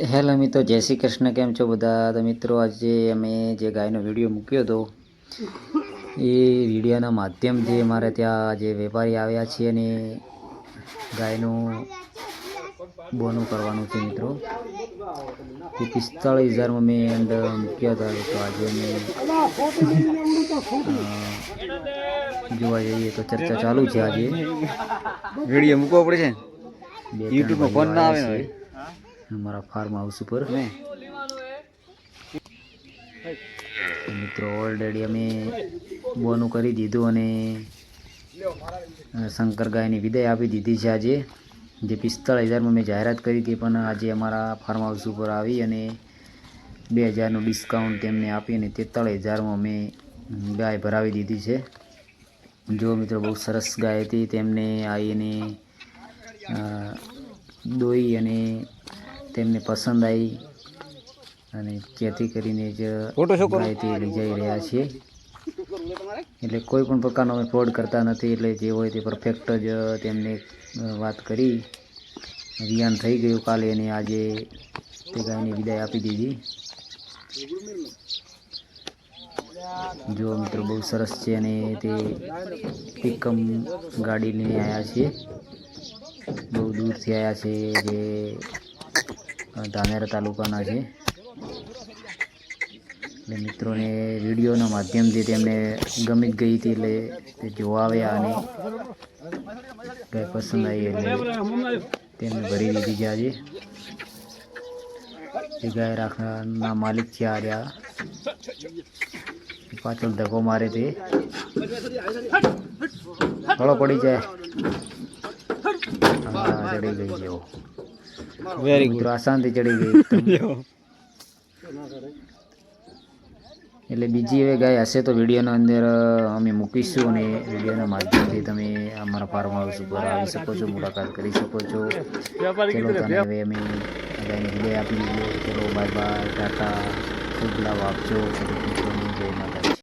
Hello મિત્રો, જય શ્રી કૃષ્ણ. કેમ છો બધા? તો મિત્રો, આજે અમે જે ગાયનો વિડીયો મૂક્યો હતો એ વિડીયોના માધ્યમથી અમારે ત્યાં જે વેપારી આવ્યા છે અને ગાયનું બોનું કરવાનું છે મિત્રો. એ 45,000માં મેં એન્ડ મૂક્યા હતા. તો આજે અમે જોવા જઈએ તો ચર્ચા ચાલુ છે. આજે વિડીયો મૂકવો પડે છે યુટ્યુબમાં ફોન ના આવે ને અમારા ફાર્મ હાઉસ ઉપર મિત્રો. ઓલરેડી અમે બોનું કરી દીધું અને શંકર ગાયની વિદાય આપી દીધી છે. આજે જે 45,000માં મેં જાહેરાત કરી હતી, પણ આજે અમારા ફાર્મ હાઉસ ઉપર આવી અને 2,000નું ડિસ્કાઉન્ટ તેમને આપી અને 43,000માં મેં ગાય ભરાવી દીધી છે. જો મિત્રો, બહુ સરસ ગાય હતી. તેમને આવીને દોઈ અને તેમને પસંદ આવી અને જેથી કરીને જ ગાયથી લઈ જઈ રહ્યા છીએ. એટલે કોઈ પણ પ્રકારનો અમે ફ્રોડ કરતા નથી. એટલે જે હોય તે પરફેક્ટ જ તેમને વાત કરી. વિયાન થઈ ગયું કાલે અને આજે તે ગાયની વિદાય આપી દીધી. જો મિત્રો, બહુ સરસ છે અને તે પિકઅપ ગાડી લઈને આવ્યા છીએ. બહુ દૂરથી આવ્યા છે, જે ધાનેરા તાલુકાના છે. એટલે મિત્રોને વિડીયોના માધ્યમથી તેમને ગમી જ ગઈ હતી, એટલે તે જોવા આવ્યા અને ગાય પસંદ આવી એટલે તેમને ભરી દીધી છે. આજે એ ગાય રાખના માલિક છે. આ રહ્યા પાછળ ધક્કો મારે તે હળો પડી જાય. હા, ચડી ગઈ. જેવો વેરી મિત્રો, આસાનથી ચડી ગઈ. એટલે બીજી એવી ગાય હશે તો વિડીયોના અંદર અમે મૂકીશું અને વિડીયોના માધ્યમથી તમે અમારા ફાર્મ હાઉસ ઉપર આવી શકો છો, મુલાકાત કરી શકો છો. ચલો, તને હવે અમે ગાયને વિદાય આપી દીધો. ચલો, બાય બાય, ટાટા, શુભ લાભ આપજો. જય માતા.